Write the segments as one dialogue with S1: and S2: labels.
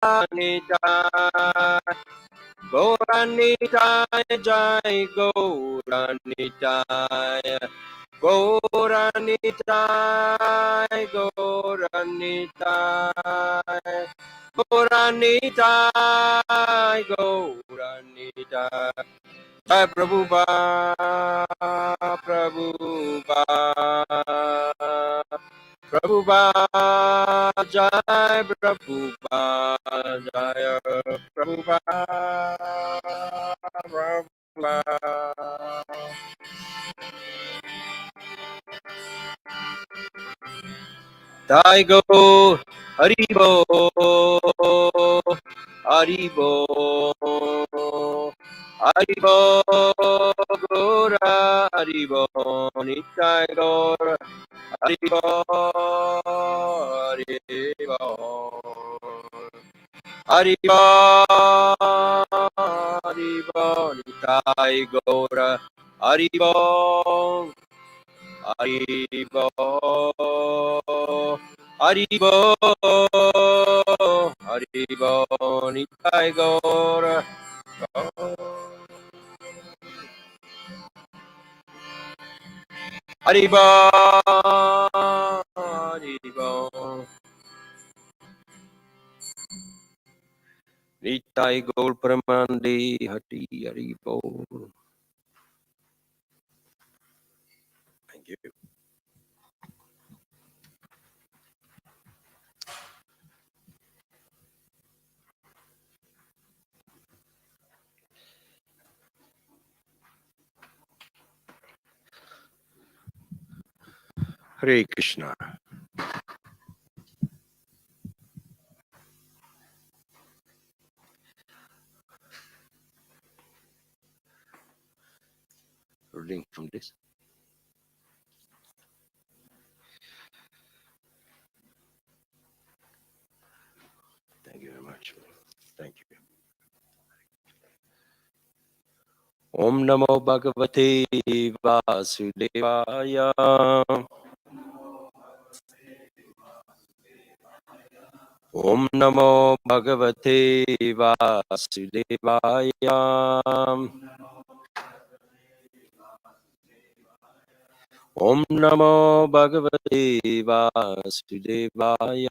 S1: Nitai, Gauranitai, Jai Gauranitai, Gauranitai, Gauranitai, Gauranitai, Gauranitai. Jai Prabhupada, Prabhupada, Prabhupada, Jai Prabhupada, Jai Prabhupada, Prabhupada. Taigo Haribo Haribo Haribo Gora Haribo Nitai Gora Haribo Haribo Haribo Haribo Nitai Gora Haribo Haribo, Haribo, Haribo, Nitai Gaura. Haribo, Haribo, Nitai Gaur Pramandi Hati Haribo. Thank you. Hare Krishna. Reading from this. Thank you very much. Thank you. Om Namo Bhagavate Vasudevaya. Om Namo Bhagavate Vasudevaya. Om Namo Bhagavate Vasudevaya.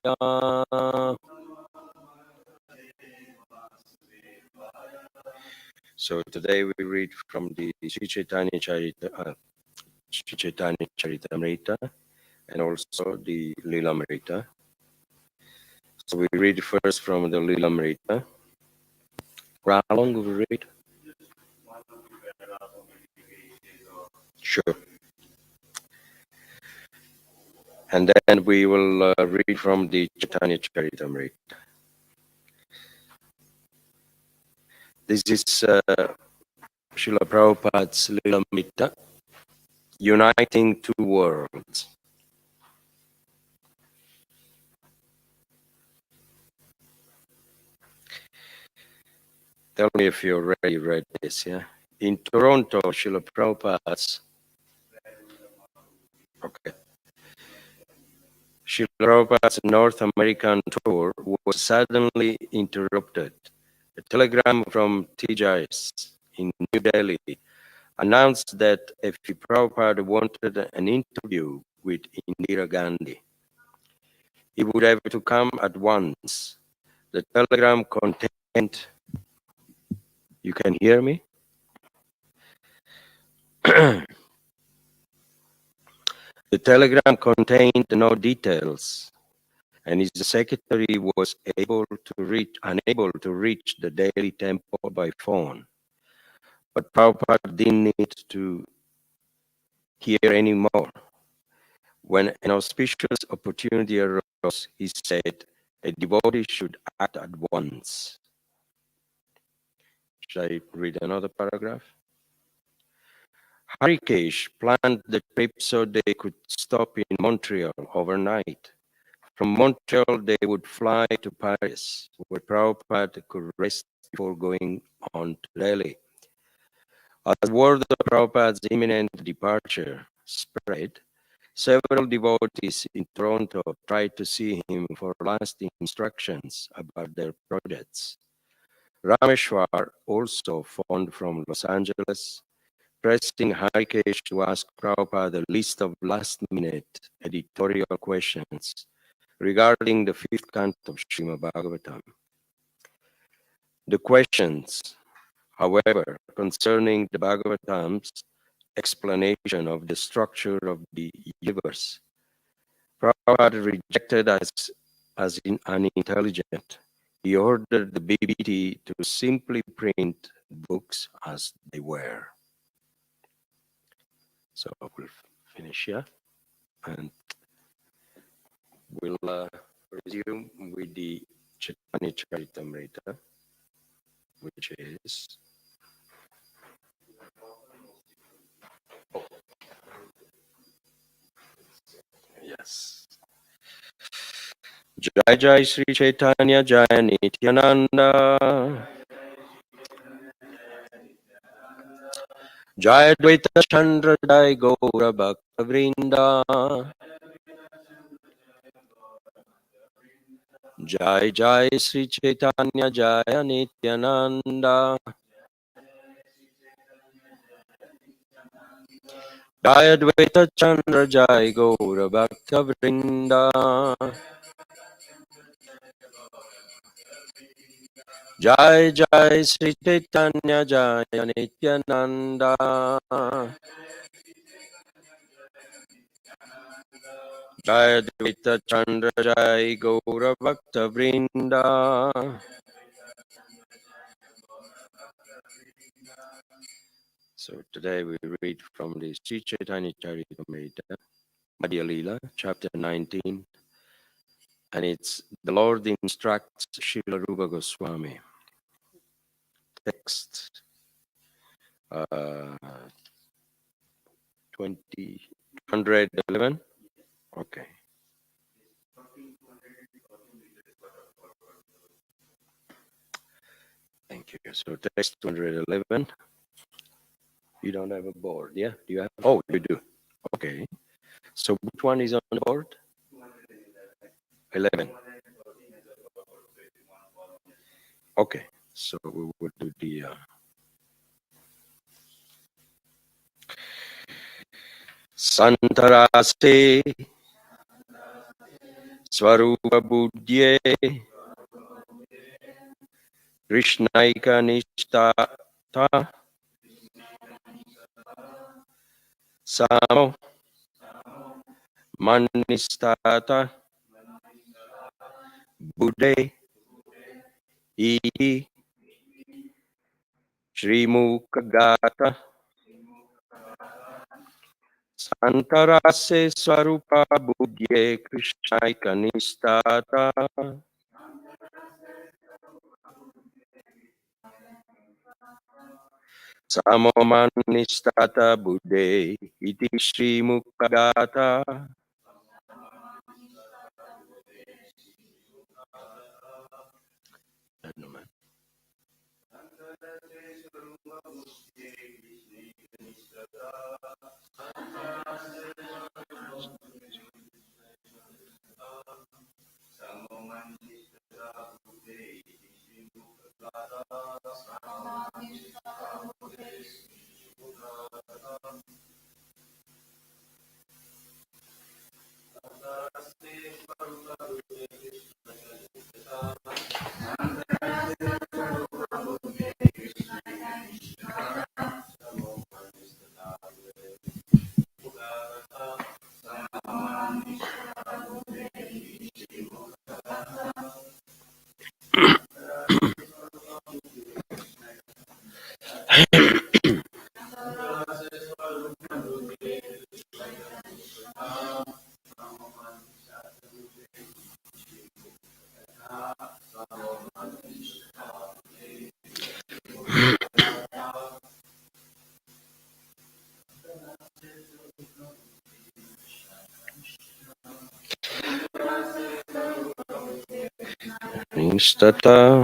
S1: So today we read from the Sri Caitanya Charitamrta and also the Lilamrita. So we read first from the Lilamrita. How long will we read? Sure. And then we will read from the Caitanya Charitamrita. This is Srila Prabhupada's Lilamrita, uniting two worlds. Tell me if you already read this, yeah? In Toronto, Srila Prabhupada's North American tour was suddenly interrupted. A telegram from Tejas in New Delhi announced that if Prabhupada wanted an interview with Indira Gandhi, he would have to come at once. The telegram contained, you can hear me? The telegram contained no details, and his secretary was unable to reach the Delhi temple by phone. But Prabhupada didn't need to hear any more. When an auspicious opportunity arose, he said, a devotee should act at once. Should I read another paragraph? Harikesh planned the trip so they could stop in Montreal overnight. From Montreal, they would fly to Paris, where Prabhupada could rest before going on to Delhi. As word of Prabhupada's imminent departure spread, Several devotees in Toronto tried to see him for lasting instructions about their projects. Rameshwar also phoned from Los Angeles, pressing Harikesh to ask Prabhupada a list of last-minute editorial questions regarding the fifth canto of Srimad Bhagavatam. The questions, however, concerning the Bhagavatam's explanation of the structure of the universe, Prabhupada rejected as unintelligent. He ordered the BBT to simply print books as they were. So we'll finish here and we'll resume with the Caitanya Caritamrta, which is yes. Jai Jai Sri Chaitanya Jaya Nityananda Jai Dvaita Chandra Jai Gaura Bhakta Vrinda Jai Jai Sri Chaitanya Jaya Nityananda Jai Dvaita Chandra Jai Gaura Bhakta Vrinda Jai Jai Sri Chaitanya Jaya Nityananda Jai Dvaita Chandra Jai Gaura Bhakta Vrinda. So today we read from the Sri Chaitanya Charitamrita, Madhya Lila, chapter 19, and it's the Lord instructs Srila Rupa Goswami. Text 211. Okay. Thank you. So text 211. You don't have a board, yeah? Do you have? Oh, you do. Okay. So which one is on the board? 11. Okay. So we will do the Santarase Swarupa Buddhye Krishnaika Nishtata Samo Manistata Buddhe Iti Srimukagata Santarase Swarupa Buddhye Krishnaika Nishtata Samo Manistata Buddhe Iti Srimukagata. Nistata.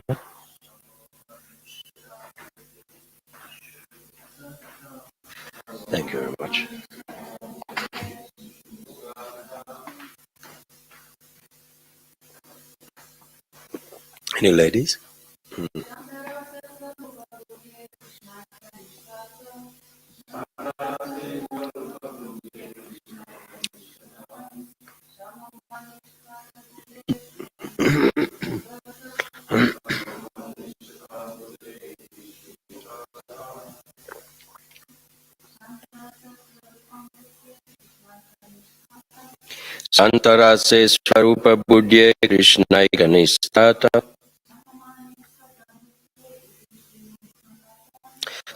S1: Thank you very much. Any ladies? Santara se Swarupa Budye Krishnai Ganistata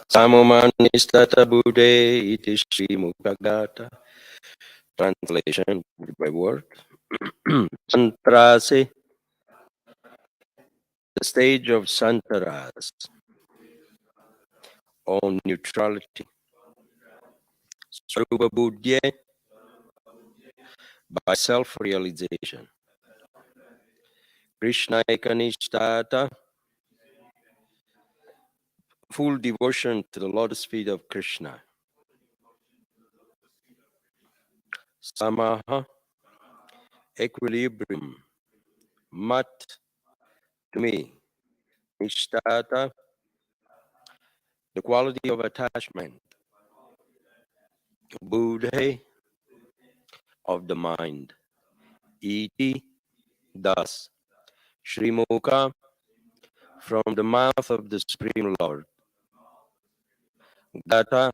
S1: Samomanistata Bude Iti Shri Mukagata. Translation word by word. Santarase, the stage of Santaras, on neutrality. Swarupa Budye, by self-realization. Krishna Ekanishtata, full devotion to the lotus feet of Krishna. Samaha, equilibrium. Mat, to me. Nishtata, the quality of attachment. Buddhe, of the mind. Iti, thus. Srimukha, from the mouth of the Supreme Lord. Gata,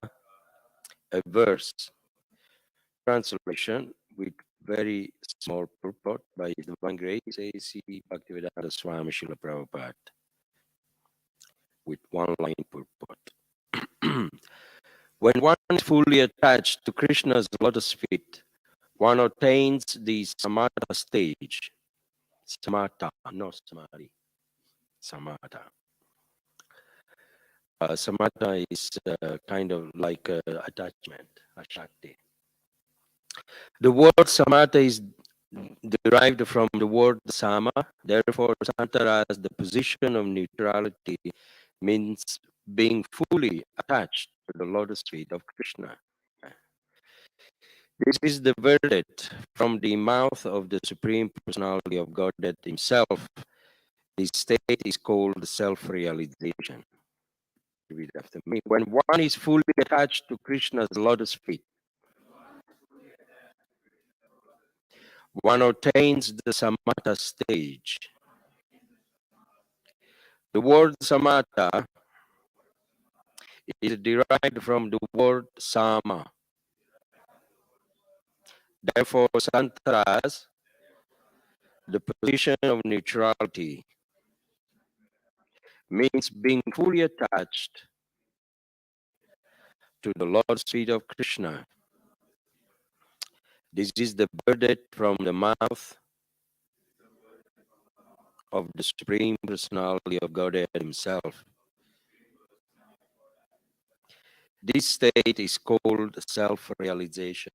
S1: a verse. Translation with very small purport by His Divine Grace A.C. Bhaktivedanta Swami Srila Prabhupada with one line purport. When one is fully attached to Krishna's lotus feet, one attains the samatha stage. Samatha, not samadhi. Samatha. Samatha is kind of like attachment, ashakti. The word samatha is derived from the word sama. Therefore, santara as the position of neutrality means being fully attached to the lotus feet of Krishna. This is the verdict from the mouth of the Supreme Personality of Godhead Himself. This state is called self-realization. Read after me. When one is fully attached to Krishna's lotus feet, one attains the samatha stage. The word samatha is derived from the word sama. Therefore, santaras, the position of neutrality, means being fully attached to the Lord's feet of Krishna. This is the verdict from the mouth of the Supreme Personality of Godhead Himself. This state is called self-realization.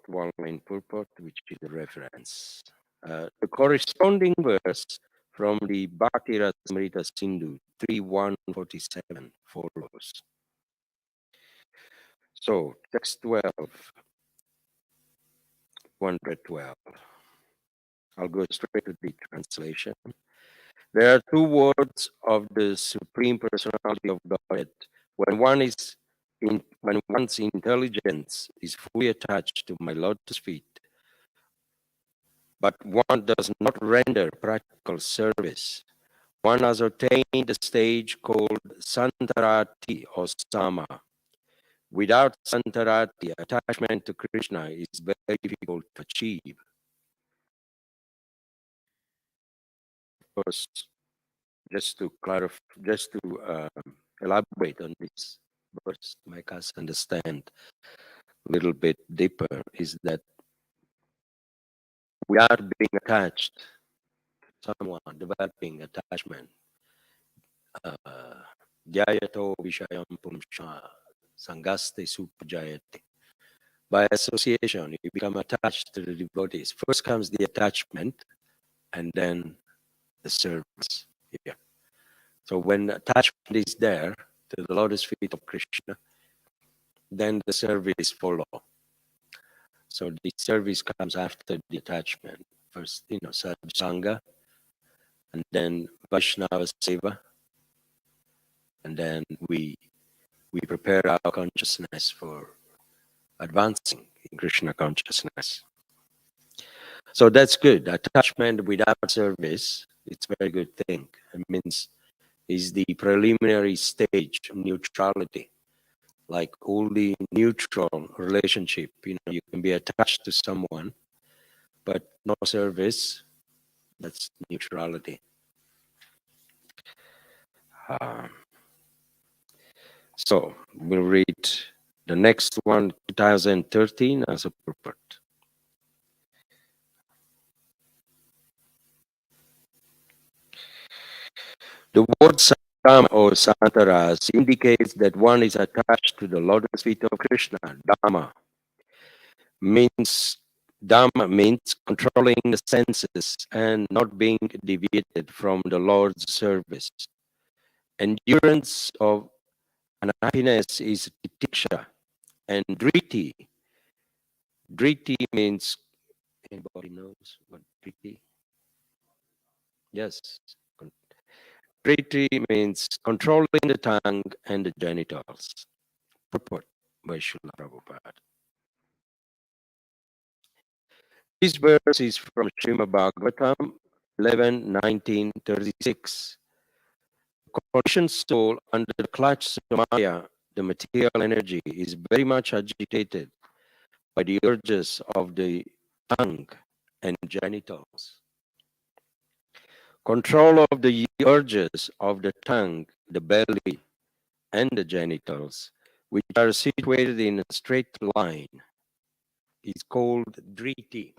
S1: One line purport, which is the reference. The corresponding verse from the Bhakti Rasamrita Sindhu 3.147 follows. So, text 12, 112. I'll go straight to the translation. There are two words of the Supreme Personality of Godhead. When one's intelligence is fully attached to my lotus feet, but one does not render practical service, one has attained the stage called Santarati or Sama. Without Santarati, attachment to Krishna is very difficult to achieve. First, just to clarify, just to elaborate on this verse, make us understand a little bit deeper, is that we are being attached to someone, developing attachment. Dhyayato Vishayam Pumsha Sangaste Supajayate. By association, you become attached to the devotees. First comes the attachment and then the service. Yeah. So when attachment is there to the lotus feet of Krishna, then the service follow. So the service comes after the attachment. First, Sadhusanga, and then Vaishnava Seva, and then we prepare our consciousness for advancing in Krishna consciousness. So that's good. Attachment without service, it's a very good thing. It means is the preliminary stage of neutrality. Like all the neutral relationship, you can be attached to someone, but no service, that's neutrality. So we'll read the next one, 2013, as a purport. The word Sankam or Santaras indicates that one is attached to the lotus feet of Krishna. Means Dhamma means controlling the senses and not being deviated from the Lord's service. Endurance of unhappiness is titiksha, and driti. Driti means, anybody knows what driti? Yes. Driti means controlling the tongue and the genitals. Purport by Srila Prabhupada. This verse is from Srimad Bhagavatam 11:19-36. Conditioned soul under the clutch of Maya, the material energy, is very much agitated by the urges of the tongue and genitals. Control of the urges of the tongue, the belly, and the genitals, which are situated in a straight line, is called driti.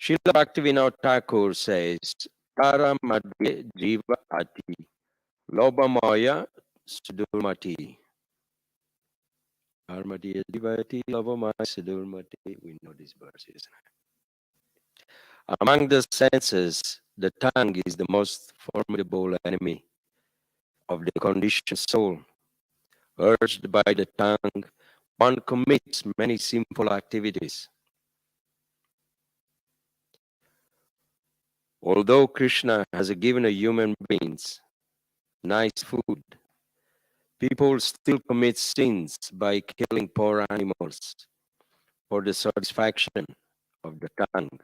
S1: Srila Bhaktivinoda Thakur says, Tara Madhya Jiva Ati, Lobamaya Sudurmati. Armadya Jivati, Lobamaya Sudurmati. We know these verses. Among the senses, the tongue is the most formidable enemy of the conditioned soul. Urged by the tongue, one commits many simple activities. Although Krishna has given a human beings nice food, people still commit sins by killing poor animals for the satisfaction of the tongue.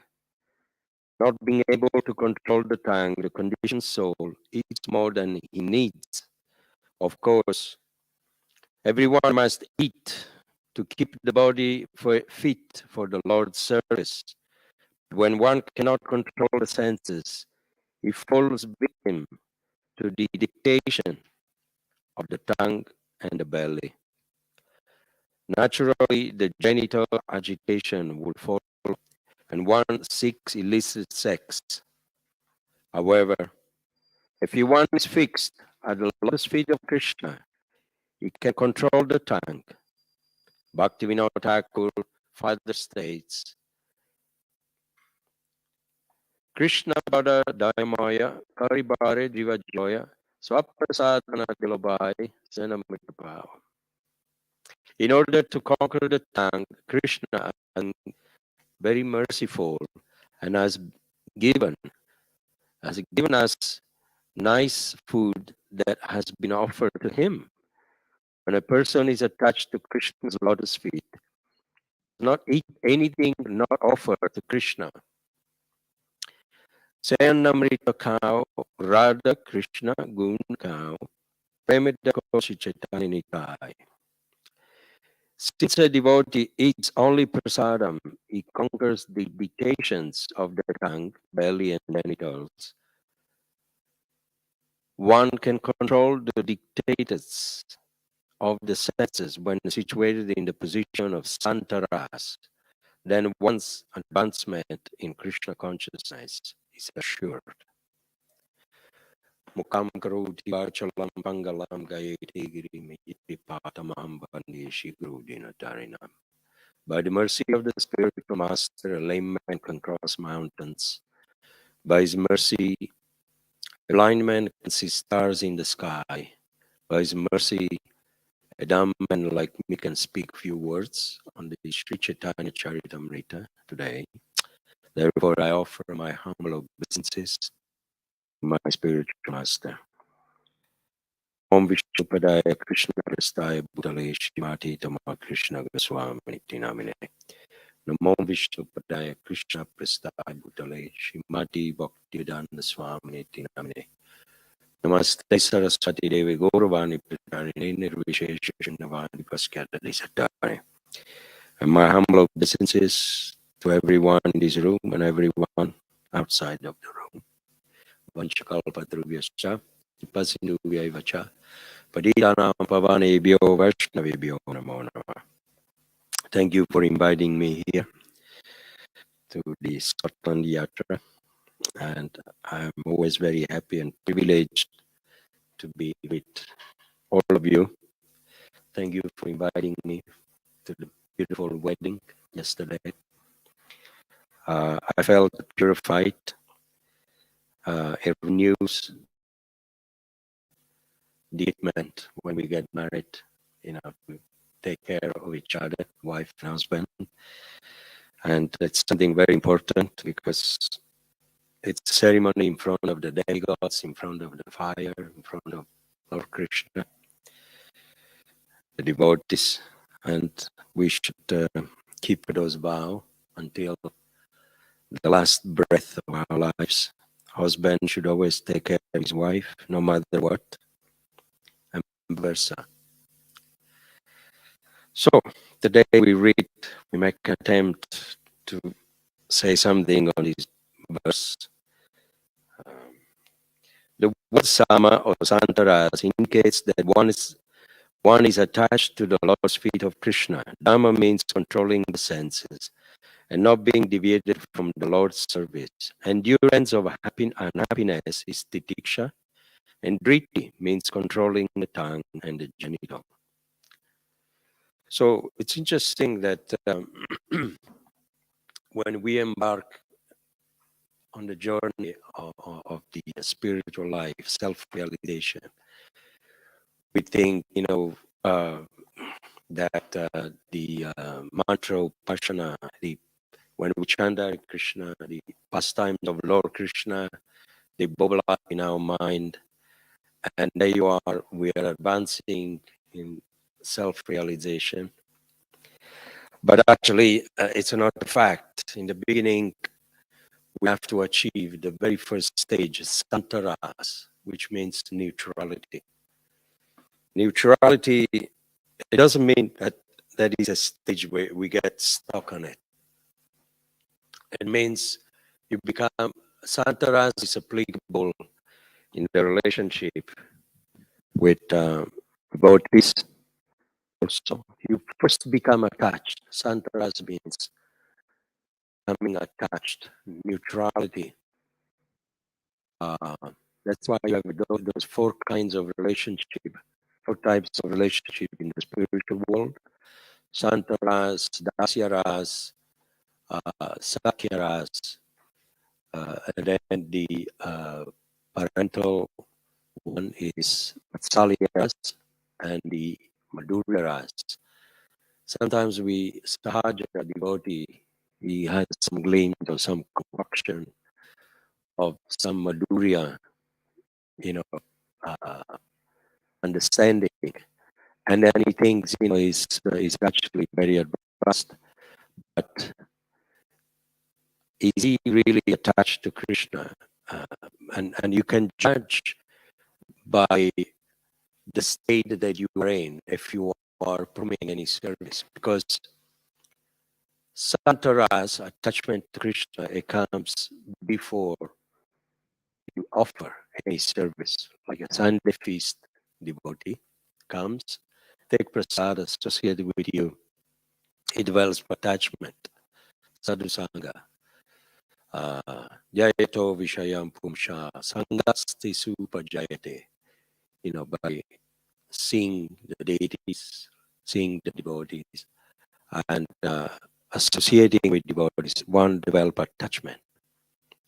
S1: Not being able to control the tongue, the conditioned soul eats more than he needs. Of course, everyone must eat to keep the body fit for the Lord's service. When one cannot control the senses, he falls victim to the dictation of the tongue and the belly. Naturally, the genital agitation will follow, and one seeks illicit sex. However, if one is fixed at the lotus feet of Krishna, he can control the tongue. Bhaktivinoda Thakur further states, Krishna Pada Dayamaya Karibare Jiva Joya Swaprasadana Dilobai Senamritapao. In order to conquer the tongue, Krishna is very merciful and has given us nice food that has been offered to him. When a person is attached to Krishna's lotus feet, not eat anything not offered to Krishna. Sayanamrita cow, Radha Krishna Gun cow, Premida Koshi Chaitanya Nitai. Since a devotee eats only prasadam, he conquers the dictations of the tongue, belly, and genitals. One can control the dictates of the senses when situated in the position of Santaras. Then one's advancement in Krishna consciousness is assured. Mukam karoti vachalam pangalam gayeti girimiti patamam bandeshi grudina tarinam. By the mercy of the spiritual master, a lame man can cross mountains. By his mercy, a blind man can see stars in the sky. By his mercy, A dumb man like me can speak few words on the Sri Caitanya Charitamrta today. Therefore, I offer my humble obeisances to my spiritual master. Om Vishnupadaya Krishna Prastaya Bhutale Shrimati Tama Krishna Goswami Namine. Namo Vishnupadaya Krishna Prastaya Bhutale Shrimati Bhaktivedanta Swami Namine. Namaste Saraswati Devi Gauravani Pratharine Nirvishesha Shunnavani Paskata Desatare. And my humble obeisances to everyone in this room and everyone outside of the room. Vanchakalpatrubhyascha, Pasinubhyaivacha, Padidana Pavanebhyo Vaishnavibhyo Namo Namah. Thank you for inviting me here to the Scotland Yatra, and I'm always very happy and privileged to be with all of you. Thank you for inviting me to the beautiful wedding yesterday. I felt purified. It renews the commitment when we get married, to take care of each other, wife and husband. And it's something very important because it's a ceremony in front of the demigods, in front of the fire, in front of Lord Krishna, the devotees, and we should keep those vows until the last breath of our lives. Husband should always take care of his wife, no matter what, and vice versa. So today we make an attempt to say something on this verse. The word Sama or Santaras indicates that one is attached to the Lord's feet of Krishna. Dhamma means controlling the senses and not being deviated from the Lord's service. Endurance of unhappiness is titiksha, and driti means controlling the tongue and the genital. So it's interesting that when we embark on the journey of the spiritual life, self-realization, we think, that the mantra Upasana, when we chant Hare Krishna, the pastimes of Lord Krishna, they bubble up in our mind, and there we are advancing in self-realization. But actually, it's not a fact. In the beginning, we have to achieve the very first stage, Santaras, which means neutrality. Neutrality, it doesn't mean that is a stage where we get stuck on it. It means you become, Santaras is applicable in the relationship with devotees. Also, you first become attached. Santaras means becoming attached, neutrality. That's why you have those four kinds of relationship, four types of relationship in the spiritual world: Santaras, Dasyaras, Sakyaras, and then the parental one is Vatsalyaras and the Madhuryaras. Sometimes Sahaja, devotee, he has some glimpse or some concoction of some Madhurya, uh, understanding, and then he thinks, he's actually very advanced, but is he really attached to Krishna? And you can judge by the state that you are in if you are performing any service, because Santaras, attachment to Krishna, it comes before you offer any service, like a Sunday feast devotee comes, take prasad associated with you, it develops attachment, sadhusanga. Jayato Vishayam Pumsha Sangasti Supajayate, by seeing the deities, seeing the devotees, and associating with devotees, one develop attachment.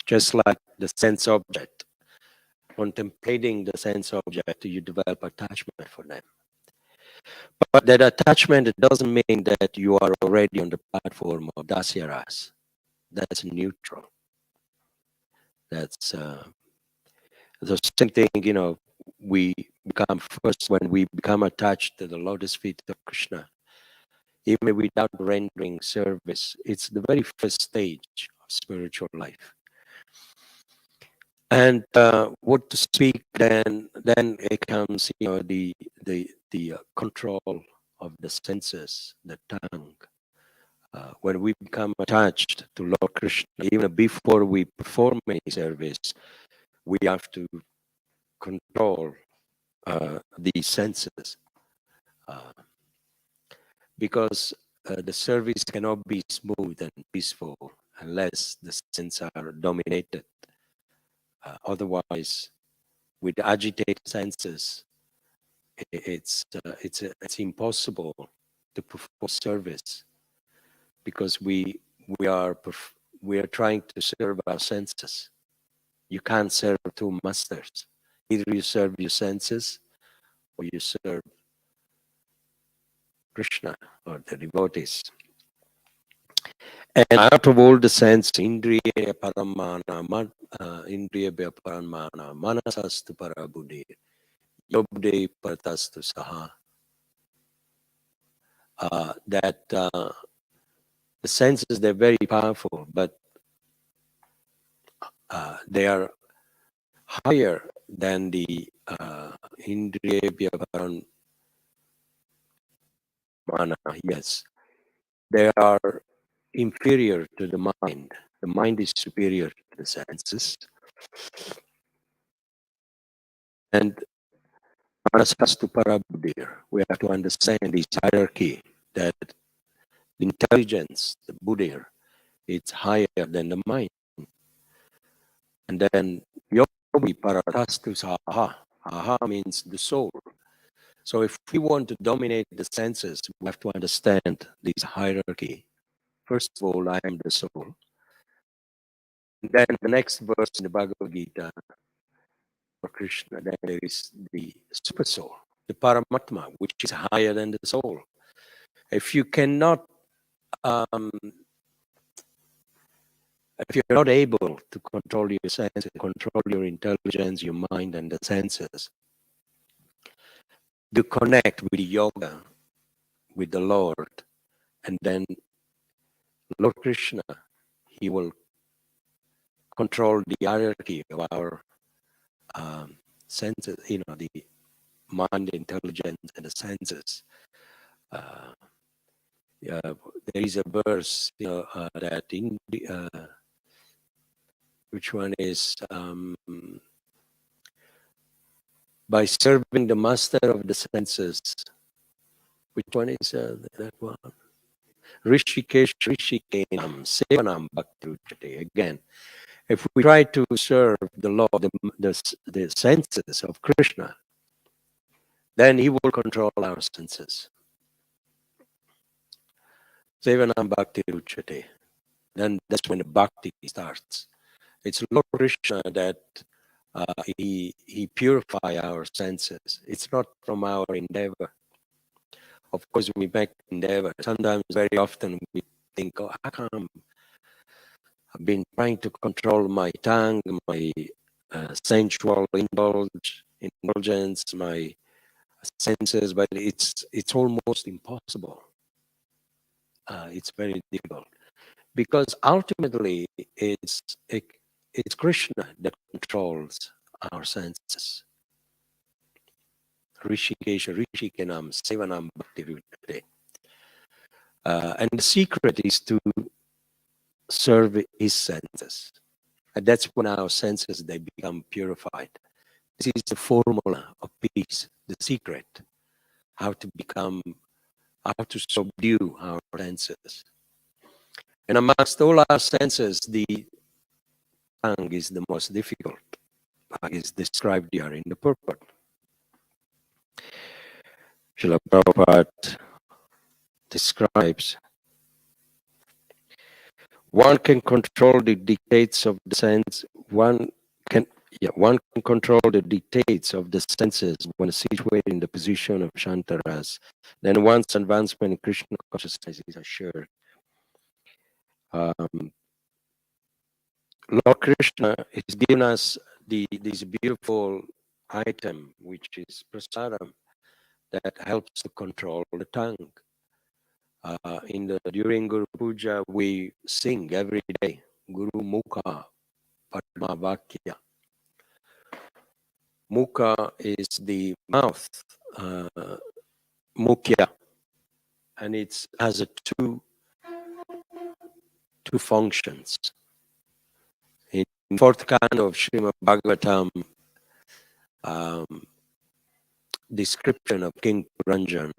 S1: Just like the sense object, contemplating the sense object, you develop attachment for them. But that attachment doesn't mean that you are already on the platform of Dasya Ras. That's neutral. That's the same thing, we become first when we become attached to the lotus feet of Krishna, even without rendering service. It's the very first stage of spiritual life. And what to speak then it comes, the control of the senses, the tongue. When we become attached to Lord Krishna, even before we perform any service, we have to control these senses, uh, because the service cannot be smooth and peaceful unless the senses are dominated. Otherwise, with agitated senses, it's impossible to perform service, because we are trying to serve our senses. You can't serve two masters. Either you serve your senses or you serve Krishna or the devotees. And out of all the sense, Indriya Paramana, Indriya Paramana, Manasastu Parabuddhi, Yobde Paratastu Saha. That the senses, they're very powerful, but they are higher than the Indriya Paramana, yes. They are inferior to the mind. The mind is superior to the senses. And Manasastu Parabuddhir, we have to understand this hierarchy, that the intelligence, the Buddhir, it's higher than the mind. And then Yogi Paratastu Saha. Aha means the soul. So if we want to dominate the senses, we have to understand this hierarchy. First of all, I am the soul. And then the next verse in the Bhagavad Gita for Krishna, then there is the super soul, the Paramatma, which is higher than the soul. If you cannot, if you're not able to control your senses, control your intelligence, your mind, and the senses, you connect with yoga, with the Lord, and then Lord Krishna, he will control the hierarchy of our senses, the mind, intelligence, and the senses. There is a verse, that in the, which one is, by serving the master of the senses. Which one is that one? Rishikesh Rishikenam Sevanam Bhakti. Again, if we try to serve the Lord, the senses of Krishna, then he will control our senses. Sevanam Bhakti Ruchate. Then that's when the bhakti starts. It's Lord Krishna that he purify our senses. It's not from our endeavor. Of course, we make endeavor. Sometimes, very often, we think, "Oh, how come I've been trying to control my tongue, my sensual indulgence, my senses, but it's almost impossible. It's very difficult, because ultimately it's Krishna that controls our senses. Rishikesha Rishikenam Sevanam Bhakti. And the secret is to serve his senses. And that's when our senses, they become purified. This is the formula of peace, the secret, how to subdue our senses. And amongst all our senses, the tongue is the most difficult, as is described here in the purport. Srila Prabhupada describes, one can control the dictates of the sense, one can, Yeah, one can control the dictates of the senses when situated in the position of Shantaras. Then one's advancement in Krishna consciousness is assured. Um, Lord Krishna has given us this beautiful item, which is prasadam, that helps to control the tongue. During Guru Puja, we sing every day, Guru Mukha Padma Vakya. Mukha is the mouth, uh, Mukhya, and it has two functions. In fourth canto of Srimad Bhagavatam, um, description of King Puranjan,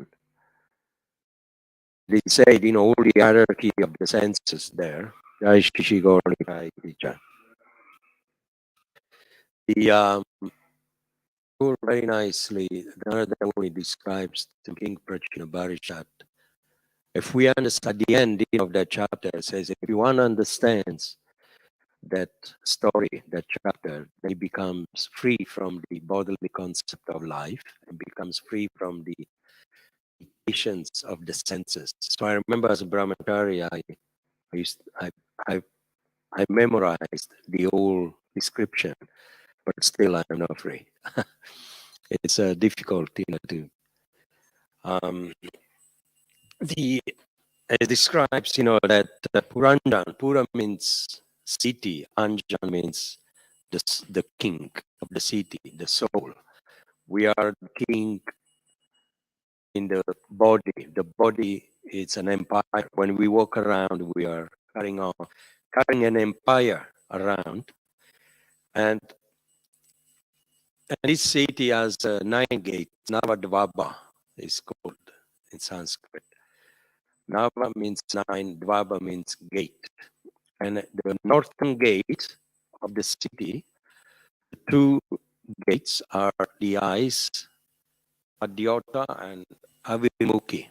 S1: they said in all the hierarchy of the senses there, Jai Shri Gaur Nitai Teacher. The very nicely, Narada Muni describes to King Prachina Barishat. If we understand the end of that chapter, it says, if one understands that story, that chapter, he becomes free from the bodily concept of life and becomes free from the patience of the senses. So I remember as a brahmachari, I used I I memorized the whole description, but still I'm not free. It's a difficult thing to do. Um, the It describes, that Puranjan, Pura means city, Anjan means the king of the city, the soul. We are the king in the body. The body is an empire. When we walk around, we are carrying an empire around. And, and this city has 9 gates. Navadvaba is called in Sanskrit. Nava means 9, Dvaba means gate. And the northern gate of the city, the two gates are the eyes, Adyota and Avimukhi.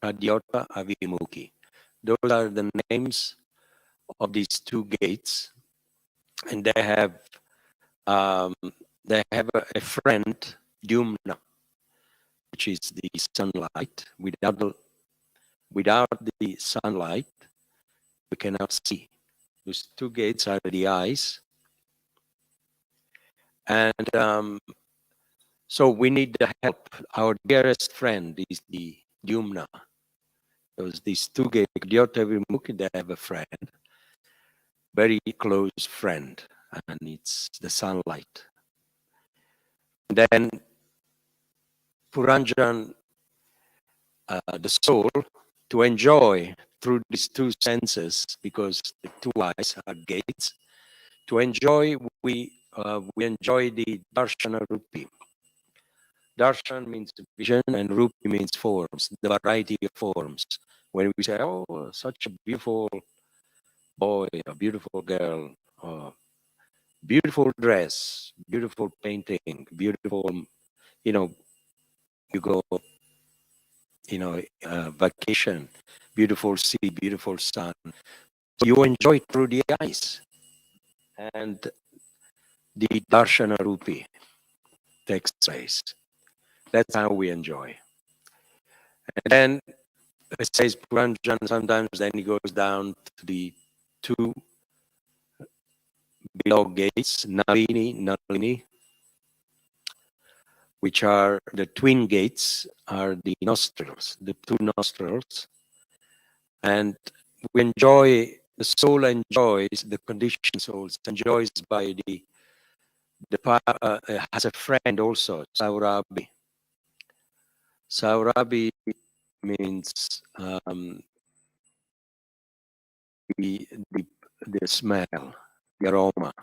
S1: Adyota, Avimukhi. Those are the names of these two gates, and they have a friend, Dyumna, which is the sunlight. Without the sunlight, we cannot see. Those two gates are the eyes, and so we need the help. Our dearest friend is the Dyumna. These two gates, Adyota, Avimukhi, they have a friend, very close friend, and it's the sunlight. Then Puranjan, the soul, to enjoy through these two senses, because the two eyes are gates. To enjoy, we enjoy the darshana rupi. Darshan means vision, and rupi means forms, the variety of forms. When we say, "Oh, such a beautiful boy, a beautiful girl," beautiful dress, beautiful painting, beautiful, you know, you go, vacation, beautiful sea, beautiful sun. So you enjoy through the eyes. And the darshana rupi takes place. That's how we enjoy. And then it says Puranjan, sometimes then he goes down to the two below gates, Nalini, which are the twin gates, are the nostrils, the two nostrils. And the soul enjoys, the conditioned souls enjoys by has a friend also, Saurabi. Saurabi means the, the, the smell, the aroma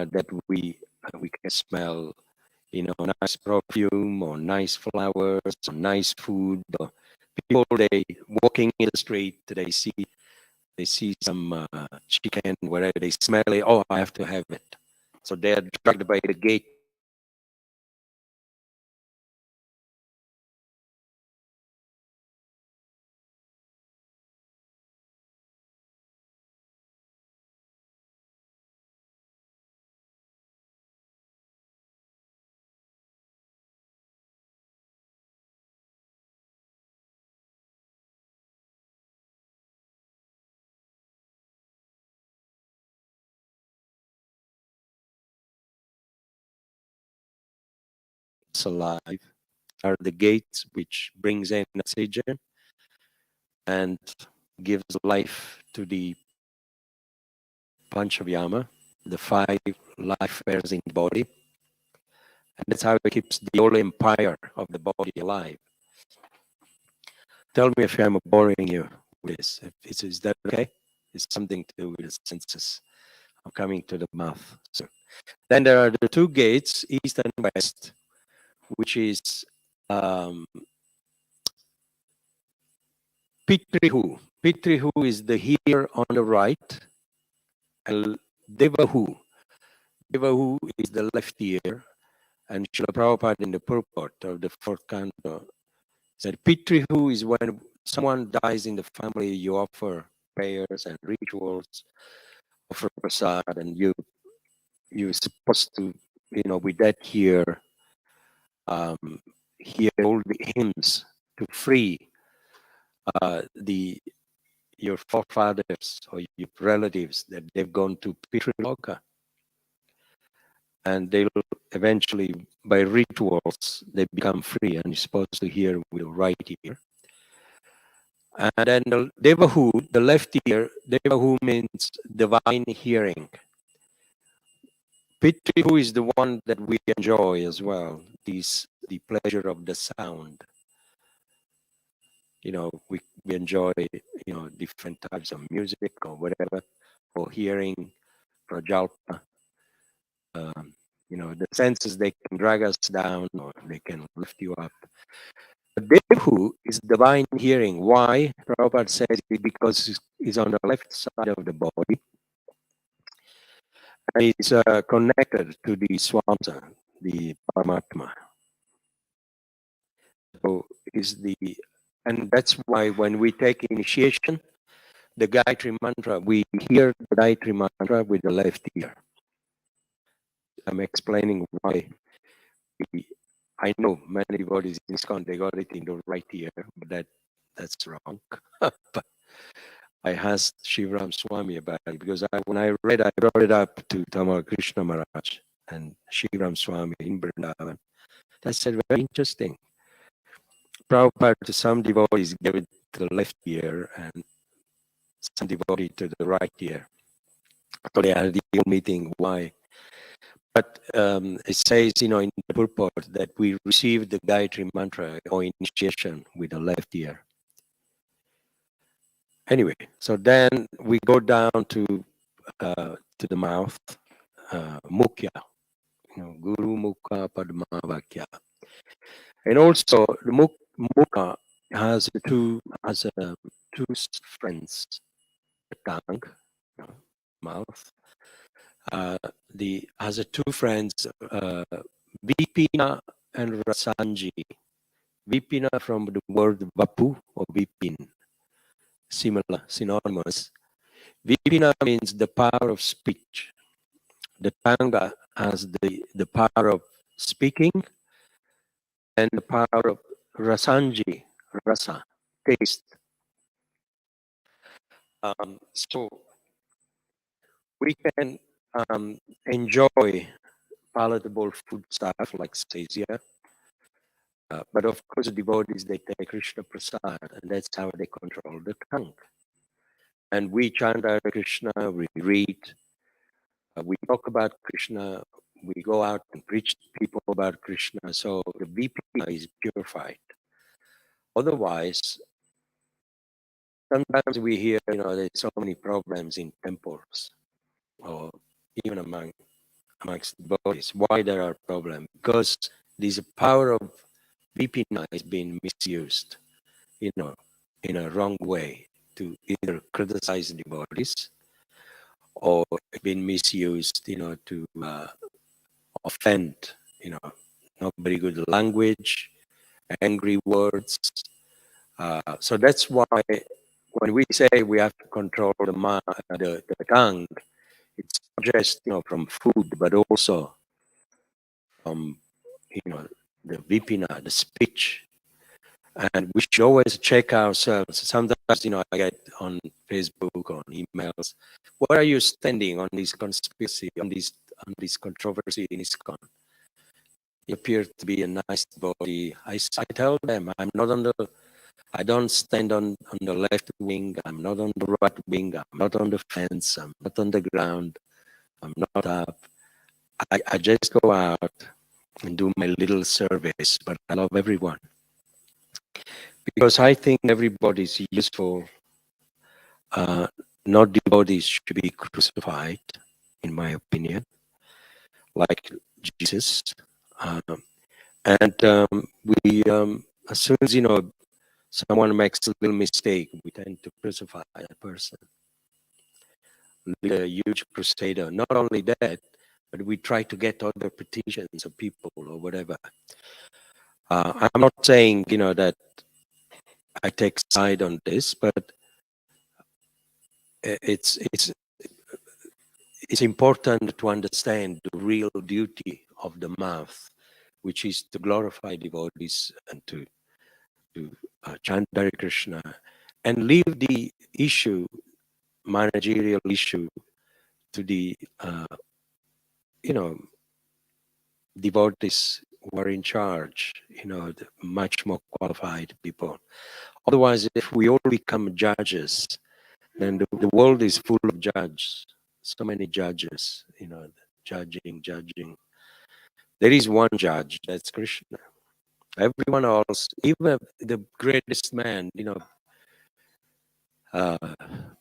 S1: that we can smell, nice perfume or nice flowers or nice food. Or people, they walking in the street, they see some chicken, whatever, they smell it. Oh, I have to have it. So they are dragged by the gate us alive are the gates which brings in oxygen and gives life to the Panchavyama, the five life pairs in the body. And that's how it keeps the whole empire of the body alive. Tell me if I'm boring you with this. Is that okay? It's something to do with the senses. I'm coming to the mouth. So then there are the two gates, east and west, which is Pitrihu. Pitrihu is the here on the right, and Devahu. Devahu is the left ear, and Srila Prabhupada in the purport of the fourth canto said Pitrihu is when someone dies in the family, you offer prayers and rituals, offer prasad, and you're supposed to, with that hear all the hymns to free your forefathers or your relatives that they've gone to Pitriloka. And they'll eventually, by rituals, they become free, and you're supposed to hear with the right ear. And then the Devahu, the left ear, Devahu means divine hearing. Pitrihu is the one that we enjoy as well, the pleasure of the sound. We enjoy, different types of music or whatever, for hearing, for jalpa. The senses, they can drag us down or they can lift you up. But Devahu is divine hearing. Why? Prabhupada says because it's on the left side of the body. And it's connected to the Swamsa, the Paramatma. So and that's why when we take initiation, the Gayatri Mantra, we hear the Gayatri Mantra with the left ear. I'm explaining why. I know many devotees in ISKCON, they got it in the right ear, but that's wrong. But I asked Shivram Swami about it because when I brought it up to Tamal Krishna Maharaj and Shivram Swami in Vrindavan. I said, very interesting. Prabhupada to some devotees gave it to the left ear and some devotee to the right ear. So they had the whole meeting, why? But it says, in the purport that we receive the Gayatri Mantra or initiation with the left ear. Anyway, so then we go down to the mouth, Mukhya, Guru Mukha Padma Vakya. And also, the Mukha has two friends, the tongue, mouth. Has two friends, Vipina and Rasanji. Vipina from the word Vapu or Vipin, synonymous. Vipina means the power of speech. The tongue has the power of speaking and the power of Rasanji, rasa, taste. So we can enjoy palatable food stuff like says but of course, devotees, they take Krishna Prasad, and that's how they control the tongue. And we chant Hare Krishna, we read, we talk about Krishna, we go out and preach to people about Krishna, so the Vipina is purified. Otherwise, sometimes we hear, there's so many problems in temples, or even amongst devotees. Why there are problems? Because this power of Vipina is being misused, in a wrong way to either criticize devotees or being misused, to offend, not very good language, angry words. So that's why when we say we have to control the tongue, it's not just, from food, but also from, the vipina, the speech. And we should always check ourselves. Sometimes, I get on Facebook, on emails, where are you standing on this conspiracy, on this controversy in ISKCON? He appeared to be a nice body. I tell them I don't stand on the left wing. I'm not on the right wing. I'm not on the fence. I'm not on the ground. I'm not up. I just go out and do my little service, but I love everyone because I think everybody's useful. Uh, Not devotees should be crucified, in my opinion, like Jesus. Um, and as soon as someone makes a little mistake, we tend to crucify that person. Lead a huge crusader. Not only that, but we try to get other petitions of people or whatever. I'm not saying that I take side on this, but it's important to understand the real duty of the mouth, which is to glorify devotees and to chant Hare Krishna, and leave the issue, managerial issue, to the devotees who are in charge, the much more qualified people. Otherwise, if we all become judges, then the world is full of judges, so many judges, judging. There is one judge, that's Krishna. Everyone else, even the greatest man, uh,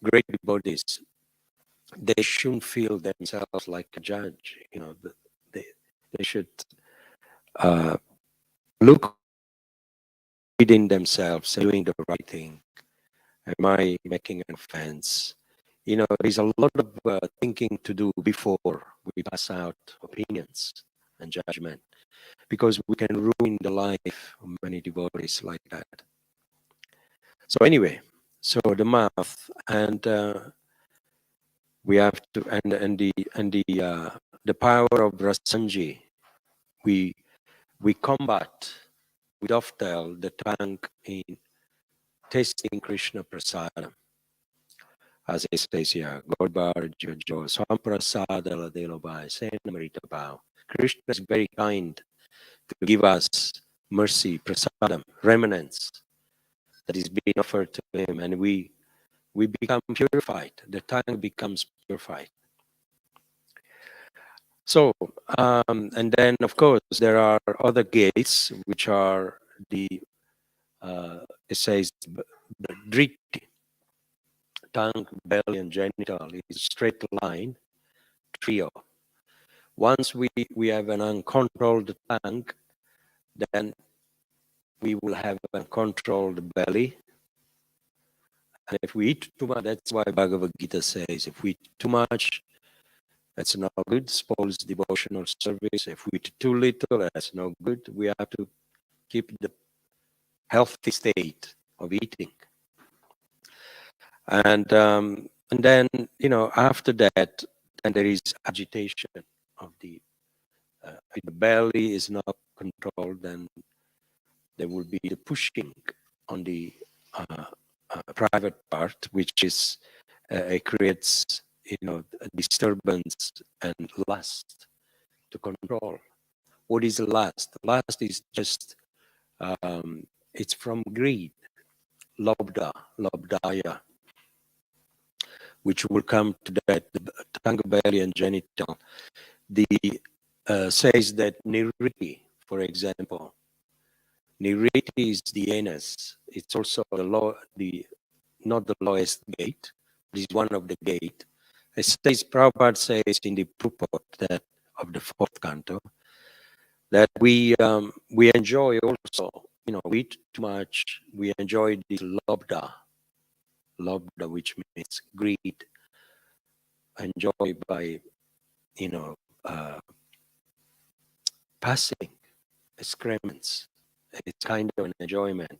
S1: great devotees, they shouldn't feel themselves like a judge. They, they should uh, look within themselves, doing the right thing. Am I making an offense? There's a lot of thinking to do before we pass out opinions and judgment, because we can ruin the life of many devotees like that. So anyway, so the mouth, and we have to, and the power of Rasanji, we combat, we dovetail the tongue in tasting Krishna prasadam. As it says here, Godbar Jojo, Samprasada Ladelobai, Senamarita Bao. Krishna is very kind to give us mercy, prasadam, remnants that is being offered to him, and we become purified. The tongue becomes purified. So, and then of course there are other gates, which are it says the driti, tongue, belly, and genital is a straight line trio. Once we have an uncontrolled tongue, then we will have an uncontrolled belly. And if we eat too much, that's why Bhagavad Gita says, if we eat too much, that's not good. Spoils devotional service. If we eat too little, that's no good. We have to keep the healthy state of eating. And then, after that, then there is agitation of if the belly is not controlled, then there will be the pushing on the private part, which is it creates a disturbance and lust to control. What is lust? Lust is just it's from greed, lobdaya, which will come to that, the tongue, belly, and genital. The says that niriti, for example, niriti is the anus. It's also not the lowest gate, but is one of the gate. It says, Prabhupada says in the purport that of the fourth canto, that we enjoy also, we eat too much, we enjoy the lobda, which means greed, enjoyed by, uh, passing excrements. It's kind of an enjoyment.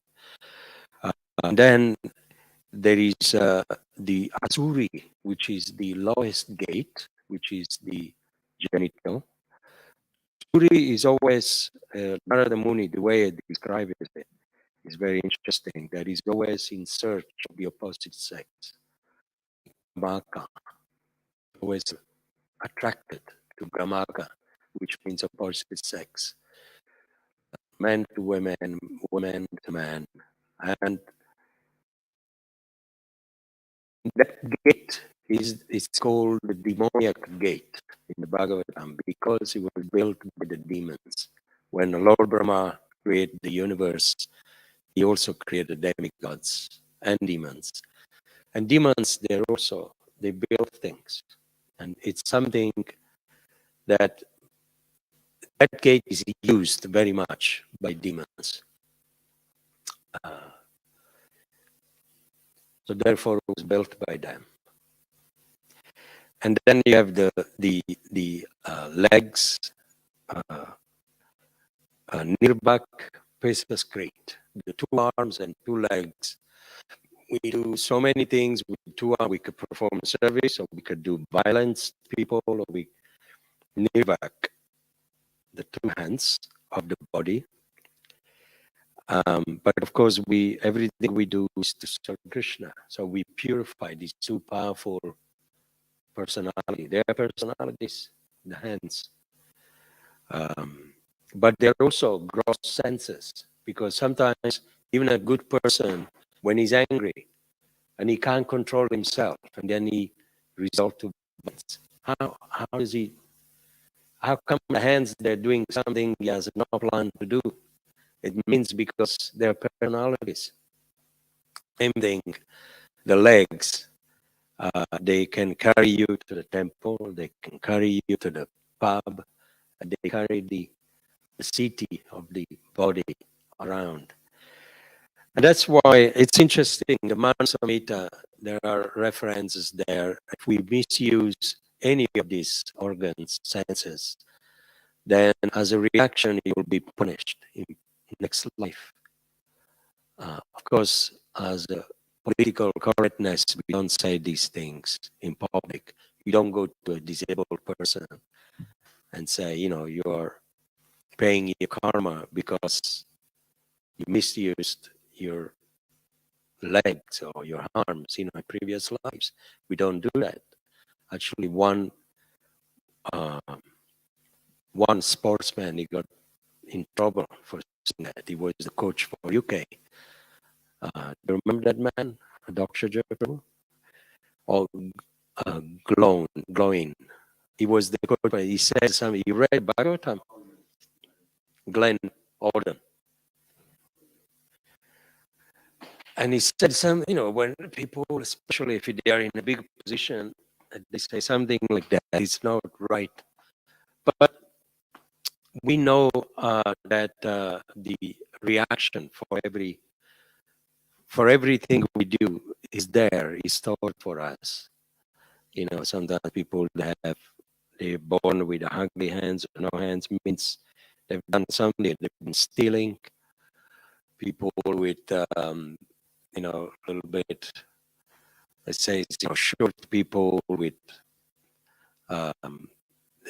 S1: And then there is the asuri, which is the lowest gate, which is the genital. Asuri is always, Narada Muni, the way it describes it is very interesting. That is always in search of the opposite sex. Gamaka, always attracted to Gamaka, which means opposite sex. men to women, women to men. And that gate is called the demoniac gate in the Bhagavatam because it was built by the demons. When Lord Brahma created the universe, he also created demigods and demons. And demons, they build things. And it's something that gate is used very much by demons. So therefore it was built by them. And then you have the legs, Nirbak, Pesas Crate, the 2 arms and 2 legs. We do so many things with 2 arms. We could perform service, or we could do violence to people, or we Nirbak, the 2 hands of the body. But of course, everything we do is to serve Krishna. So we purify these 2 powerful personalities. They are personalities, the hands. But they're also gross senses, because sometimes even a good person, when he's angry and he can't control himself, and then he resort to violence. How come the hands, they're doing something he has no plan to do? It means because they're personalities. Same thing, the legs, they can carry you to the temple, they can carry you to the pub, and they carry the city of the body around. And that's why it's interesting, the Mansamhita, there are references there. If we misuse any of these organs, senses, then as a reaction, you will be punished in next life. Of course, as a political correctness, we don't say these things in public. You don't go to a disabled person and say, you are paying your karma because you misused your legs or your arms in my previous lives. We don't do that. Actually, one sportsman, he got in trouble for saying that. He was the coach for UK. Do you remember that man, Dr. Jeffrey? Or glowing. He was the coach. He said something. He read Bhagavatam. Glenn Orden. And he said something, when people, especially if they are in a big position, they say something like that, it's not right. But we know that the reaction for everything we do is there, is stored for us. Sometimes people they're born with ugly hands or no hands, means they've done something, they've been stealing. People with a little bit, let's say, short people with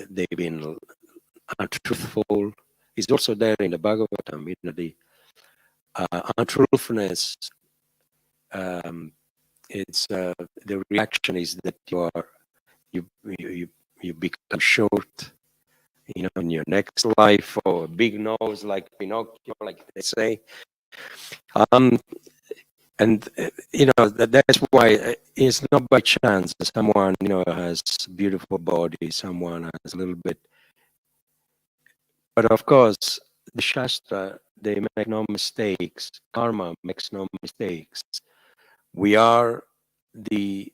S1: they've been untruthful. It's also there in the Bhagavatam. The untruthfulness. It's the reaction is that you become short, in your next life, or a big nose like Pinocchio, like they say. And that's why it's not by chance that someone has beautiful body, someone has a little bit. But of course, the Shastra, they make no mistakes. Karma makes no mistakes. We are the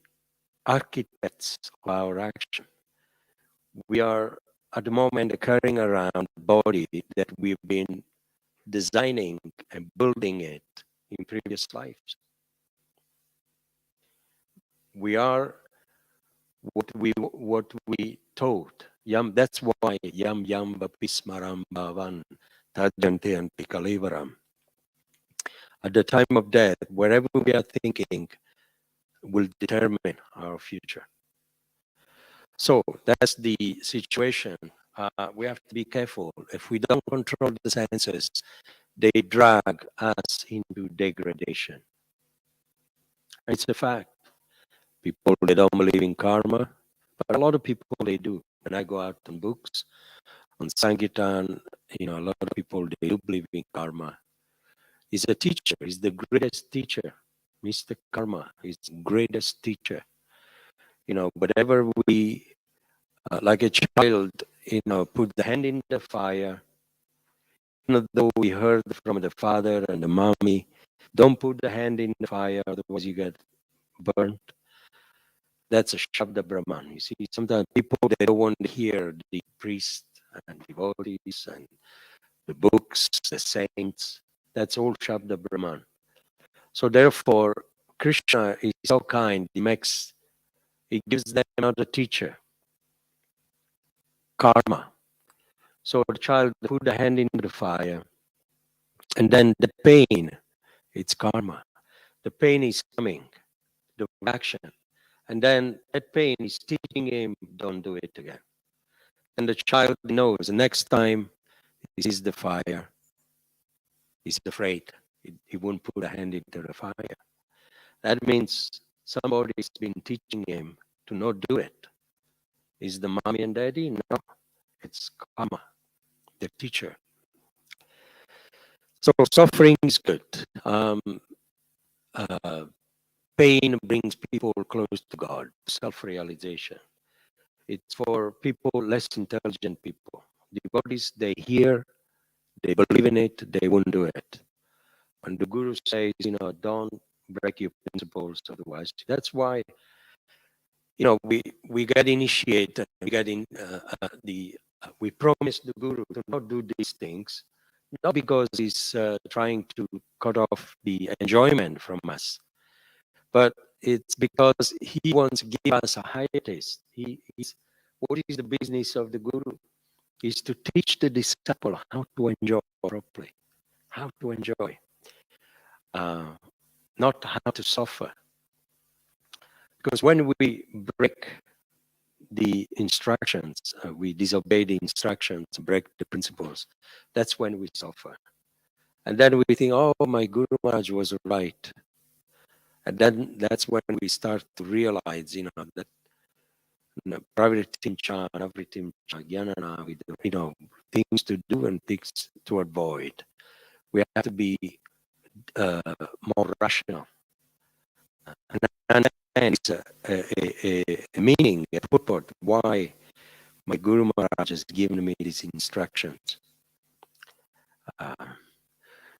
S1: architects of our action. We are at the moment carrying around the body that we've been designing and building it in previous lives. We are what we taught. That's why yam vapismaram bhavan tajante antikalivaram. At the time of death, wherever we are thinking will determine our future. So that's the situation. We have to be careful. If we don't control the senses, they drag us into degradation. It's a fact. People, they don't believe in karma, but a lot of people, they do. When I go out on books, on Sankirtan, a lot of people, they do believe in karma. He's a teacher. He's the greatest teacher. Mr. Karma is the greatest teacher. Whatever we, like a child, put the hand in the fire, though we heard from the father and the mommy, don't put the hand in the fire, otherwise you get burnt. That's a Shabda Brahman. You see, sometimes people, they don't want to hear the priests and devotees and the books, the saints. That's all Shabda Brahman. So therefore, Krishna is so kind. He gives them another teacher, karma. So the child put the hand into the fire, and then the pain, it's karma. The pain is coming, the reaction. And then that pain is teaching him, don't do it again. And the child knows the next time he sees the fire, he's afraid. He won't put a hand into the fire. That means somebody's been teaching him to not do it. Is the mommy and daddy? No, it's karma, the teacher. So suffering is good. Pain brings people close to God, self-realization. It's for people, less intelligent people. Devotees, they hear, they believe in it, they won't do it. And the Guru says, don't break your principles otherwise. That's why, we get initiated, we promise the Guru to not do these things, not because he's trying to cut off the enjoyment from us, but it's because he wants to give us a higher taste. What is the business of the Guru? Is to teach the disciple how to enjoy properly, how to enjoy, not how to suffer. Because when we break the instructions, we disobey the instructions, break the principles, that's when we suffer. And then we think, oh, my Guru Maharaj was right. And then that's when we start to realize, that pravritimcha, navritimcha, jnanana, things to do and things to avoid. We have to be more rational. And it's a meaning, a purport, why my Guru Maharaj has given me these instructions.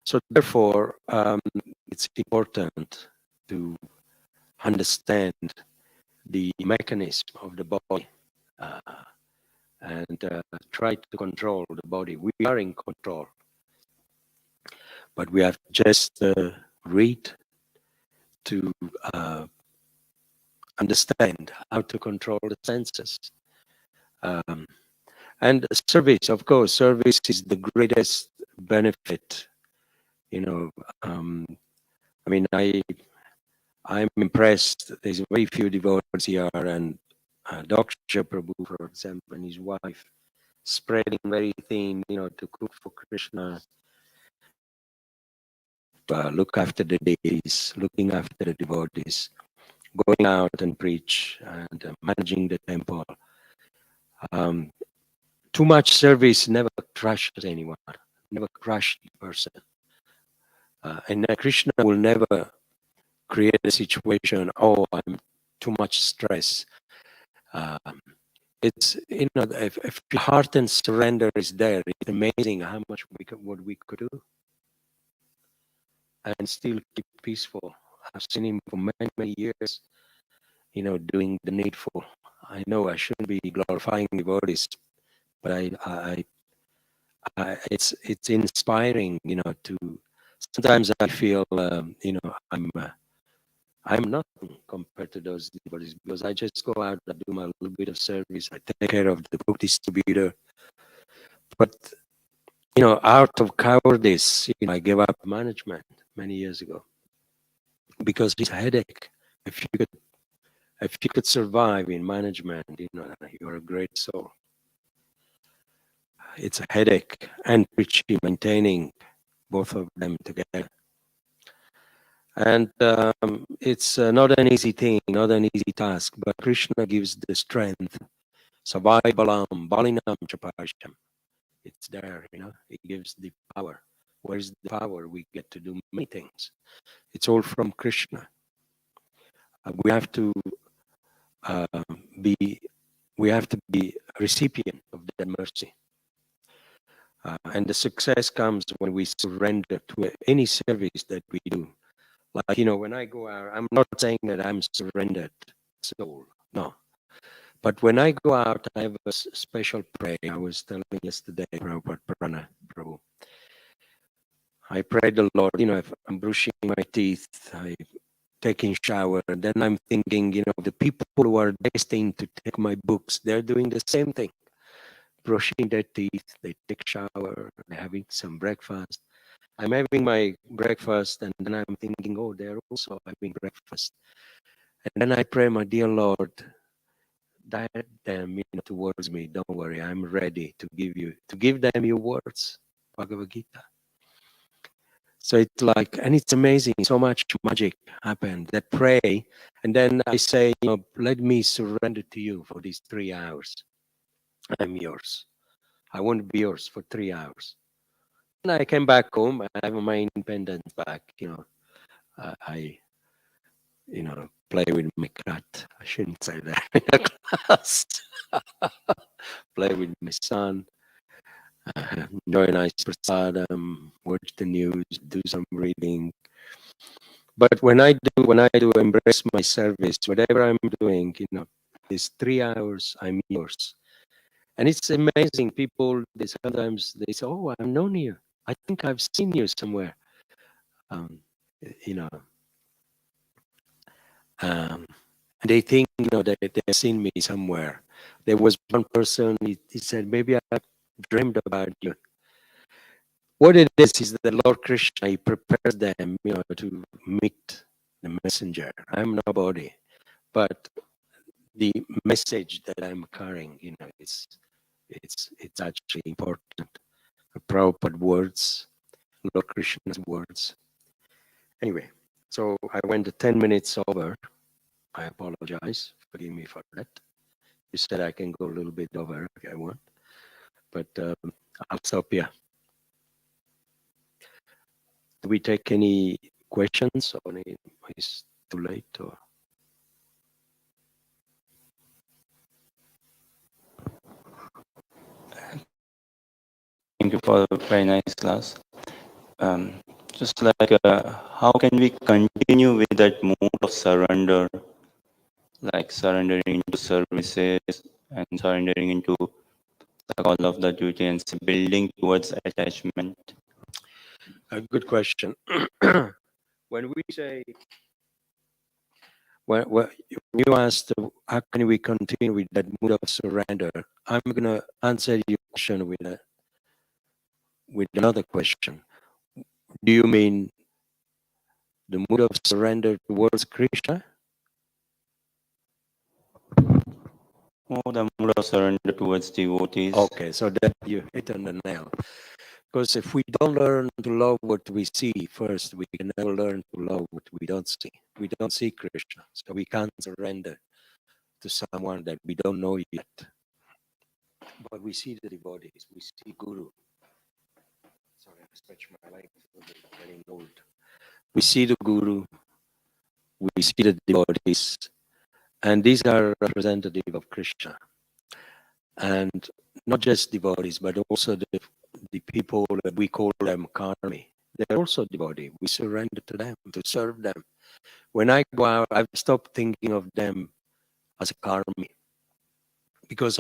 S1: So therefore, it's important to understand the mechanism of the body and try to control the body. We are in control, but we have to just read to understand how to control the senses. And service, of course, service is the greatest benefit. I'm impressed. There's very few devotees here, and Dr. Prabhu, for example, and his wife, spreading very thin, to cook for Krishna, look after the deities, looking after the devotees, going out and preach, and managing the temple. Too much service never crushes anyone, never crushes the person. And Krishna will never create a situation, oh, I'm too much stress. It's, if your heart and surrender is there, it's amazing how much what we could do and still keep peaceful. I've seen him for many, many years, doing the needful. I know I shouldn't be glorifying devotees, but it's inspiring, to, sometimes I feel, I'm nothing compared to those devotees, because I just go out, I do my little bit of service, I take care of the book distributor. But, out of cowardice, I gave up management many years ago because it's a headache. If you could survive in management, you're a great soul. It's a headache and preaching, maintaining both of them together. And it's not an easy thing, not an easy task, but Krishna gives the strength. Savai balam, balinam chapasham. It's there, It gives the power. Where is the power? We get to do many things. It's all from Krishna. We have to uh, be we have to be a recipient of that mercy. And the success comes when we surrender to any service that we do. Like, when I go out, I'm not saying that I'm surrendered soul. No. But when I go out, I have a special prayer. I was telling yesterday, Prabhu. I pray the Lord, if I'm brushing my teeth, I taking shower, and then I'm thinking, the people who are destined to take my books, they're doing the same thing. Brushing their teeth, they take shower, they're having some breakfast. I'm having my breakfast, and then I'm thinking, oh, they're also having breakfast. And then I pray, my dear Lord, direct them towards me. Don't worry, I'm ready to give them your words, Bhagavad Gita. So it's like, and it's amazing, so much magic happened. That pray, and then I say, let me surrender to you for these 3 hours. I'm yours. I won't be yours for 3 hours. And I came back home. I have my independence back. I play with my cat. I shouldn't say that in a class. Play with my son. Enjoy a nice prasadam. Watch the news. Do some reading. But when I do embrace my service, whatever I'm doing, these 3 hours, I'm yours. And it's amazing. People, sometimes they say, "Oh, I've known you. I think I've seen you somewhere." Um, you know, um, and they think, that they've seen me somewhere. There was one person. He said, "Maybe I dreamed about you." What it is that Lord Krishna, he prepares them, to meet the messenger. I'm nobody, but the message that I'm carrying, it's actually important. Prabhupada words, Lord Krishna's words. Anyway, so I went 10 minutes over. I apologize. Forgive me for that. You said I can go a little bit over if I want, but I'll stop here. Do we take any questions or it's too late? Or?
S2: Thank you for a very nice class. Just like, how can we continue with that mood of surrender, like surrendering into services and surrendering into all of the duty and building towards attachment?
S1: A good question. When we say, when you asked, how can we continue with that mood of surrender? I'm going to answer your question with another question. Do you mean the mood of surrender towards Krishna?
S2: Oh, the mood of surrender towards devotees.
S1: Okay, so that you hit on the nail. Because if we don't learn to love what we see first, we can never learn to love what we don't see. We don't see Krishna, so we can't surrender to someone that we don't know yet. But we see the devotees, we see Guru. Sorry, I stretched my legs a little bit, getting old. We see the Guru, we see the devotees, and these are representative of Krishna. And not just devotees, but also the people that we call them karmi. They're also devotees. We surrender to them, to serve them. When I go out, I've stopped thinking of them as a karmi. Because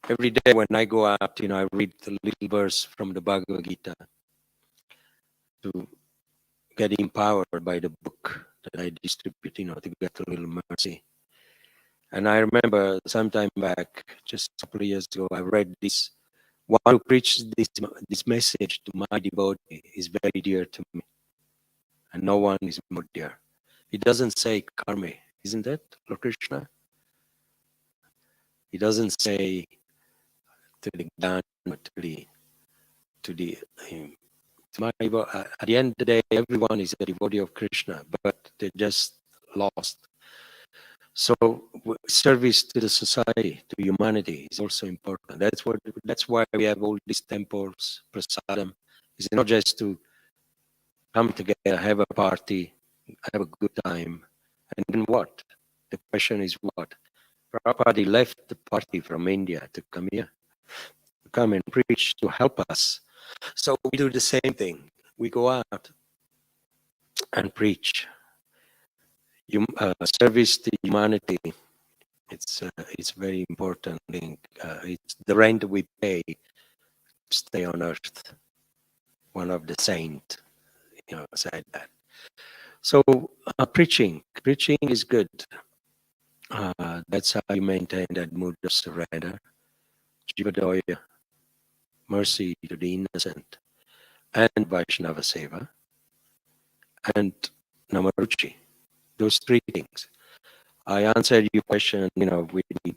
S1: every day when I go out, I read the little verse from the Bhagavad Gita to get empowered by the book that I distribute, to get a little mercy. And I remember sometime back, just a couple of years ago, I read this. One who preached this message to my devotee is very dear to me, and no one is more dear. It doesn't say karmi, isn't it, Lord Krishna? It doesn't say to the Gyan, to my at the end of the day, everyone is a devotee of Krishna, but they're just lost. So service to the society, to humanity, is also important. That's why we have all these temples, prasadam. It's not just to come together, have a party, have a good time, and then what? The question is what? Prabhupada left the party from India to come here, to come and preach, to help us. So we do the same thing. We go out and preach. Service to humanity. It's very important thing. It's the rent we pay to stay on earth. One of the saint, said that. So preaching is good. That's how you maintain that mood of surrender, jivadoya, mercy to the innocent, and Vaishnava seva, and namaruchi. Those three things. I answered your question, with the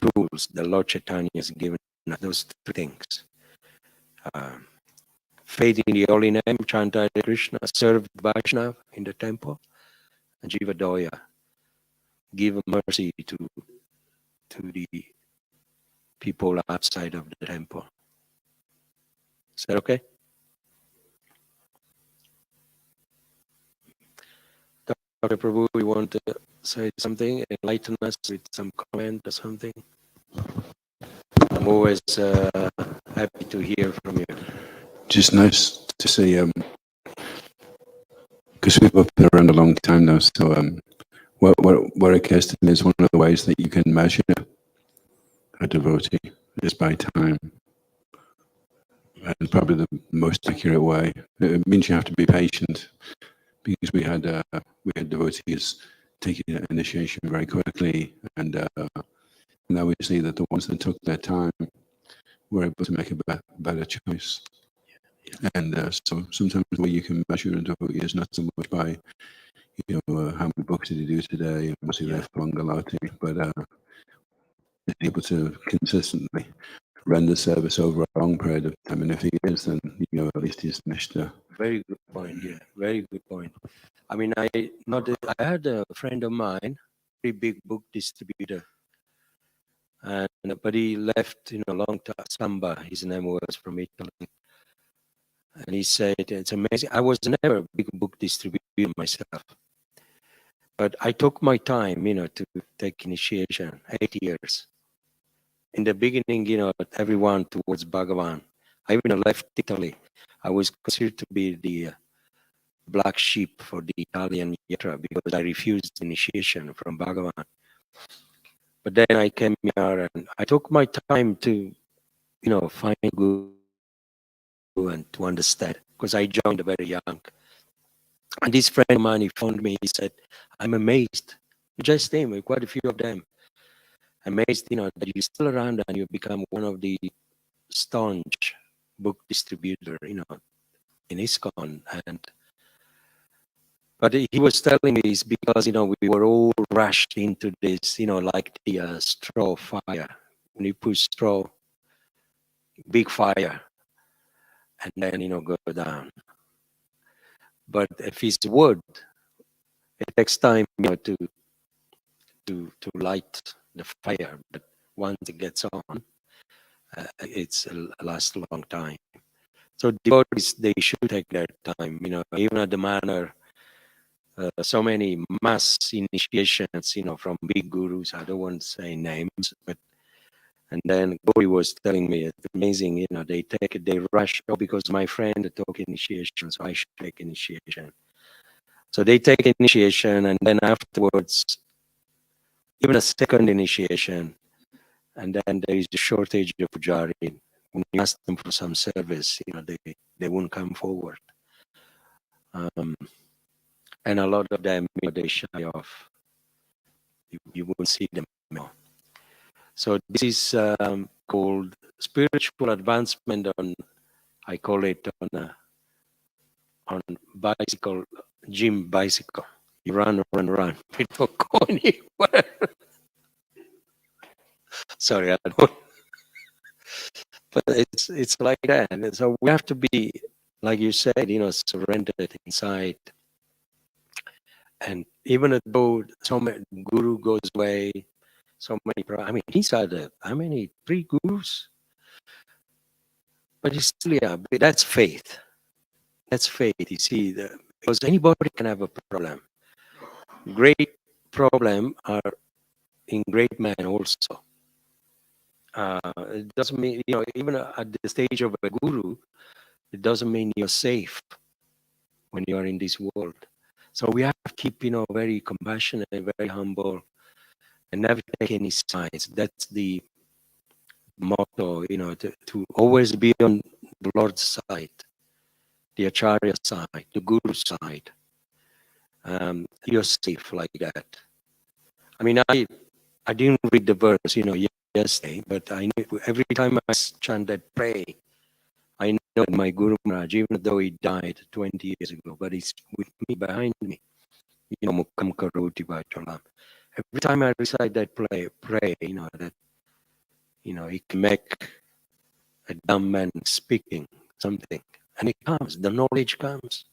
S1: tools the Lord Chaitanya has given us, those three things. Uh, Faith in the holy name, chant Hare Krishna, serve Vaishnava in the temple, and jivadoya, give mercy to the people outside of the temple. Is that okay? Dr. Prabhu, you want to say something, enlighten us with some comment or something? I'm always happy to hear from you.
S3: Just nice to see, because we've been around a long time now, so what occurs to me is one of the ways that you can measure a devotee is by time. And probably the most accurate way. It means you have to be patient, because we had devotees taking initiation very quickly, and now we see that the ones that took their time were able to make a better choice. And so sometimes the way you can measure a devotee is not so much by how many books did he do today, and was he there for Mangalati, but able to consistently render service over a long period of time. And if he is, then at least he's Nishta.
S1: Very good point. Yeah, very good point. I mean, I had a friend of mine, very big book distributor, and but he left a long time. Samba, his name was, from Italy, and he said it's amazing. I was never a big book distributor myself, but I took my time, to take initiation. 8 years. In the beginning, everyone towards Bhagavan. I even left Italy. I was considered to be the black sheep for the Italian yatra because I refused initiation from Bhagavan. But then I came here and I took my time to, find Guru and to understand, because I joined very young. And this friend of mine, he phoned me, he said, I'm amazed. Just him, quite a few of them. Amazed, that you're still around and you become one of the staunch book distributor, in ISKCON. But he was telling me it's because, we were all rushed into this, like the straw fire. When you put straw, big fire, and then, go down. But if it's wood, it takes time, to light the fire. But once it gets on, it's lasts a long time. So devotees, they should take their time, even at the manner, so many mass initiations, from big gurus. I don't want to say names, but and then Gauri was telling me it's amazing, they rush, because my friend took initiation, so I should take initiation. So they take initiation, and then afterwards, even a second initiation, and then there is a shortage of pujari. When you ask them for some service, they won't come forward. And a lot of them, they shy off. You won't see them anymore. So this is called spiritual advancement on, I call it on bicycle, gym bicycle. You run, run, run. You don't go anywhere. Sorry, I don't. But it's like that. And so we have to be, like you said, surrendered inside, and even though so many guru goes away, so many. I mean, he's had how many 3 gurus? But it's still, yeah, but that's faith. That's faith. You see, because anybody can have a problem. Great problem are in great man also. It doesn't mean, even at the stage of a guru, it doesn't mean you're safe when you are in this world. So we have to keep, very compassionate, very humble, and never take any sides. That's the motto, to always be on the Lord's side, the Acharya side, the Guru side. You're safe like that. I mean, I didn't read the verse, yesterday, but I knew every time I chant that pray, I know that my Guru Maharaj, even though he died 20 years ago, but he's with me, behind me. Mukham karoti vachalam. Every time I recite that pray, that, he can make a dumb man speaking something, and it comes, the knowledge comes.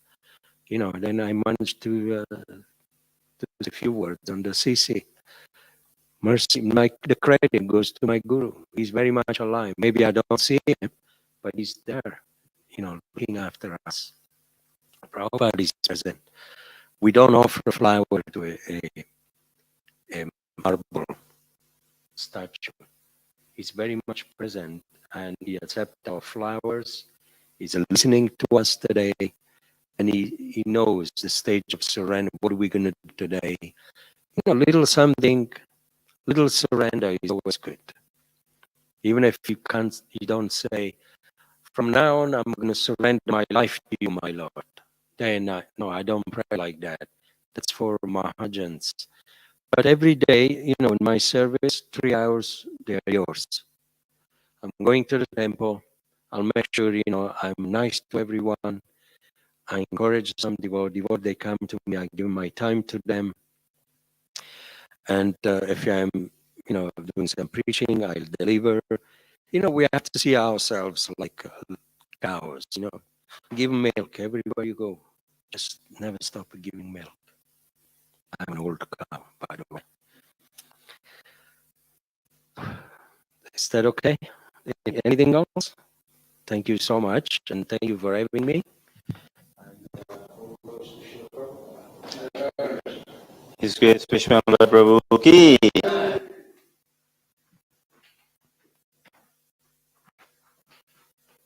S1: Then I manage to a few words on the CC. Mercy, the credit goes to my Guru. He's very much alive. Maybe I don't see him, but he's there, looking after us. Prabhupada is present. We don't offer a flower to a marble statue. He's very much present, and he accepts our flowers. He's listening to us today, and he knows the stage of surrender. What are we going to do today? Little something, little surrender is always good. Even if you don't say, from now on, I'm going to surrender my life to you, my Lord. Then, no, I don't pray like that. That's for Mahajans. But every day, in my service, 3 hours, they're yours. I'm going to the temple. I'll make sure, I'm nice to everyone. I encourage some devotee. They come to me, I give my time to them. And if I'm, doing some preaching, I'll deliver. We have to see ourselves like cows, Give milk everywhere you go. Just never stop giving milk. I'm an old cow, by the way. Is that okay? Anything else? Thank you so much, and thank you for having me.
S2: His Grace Viswambhara Prabhu ki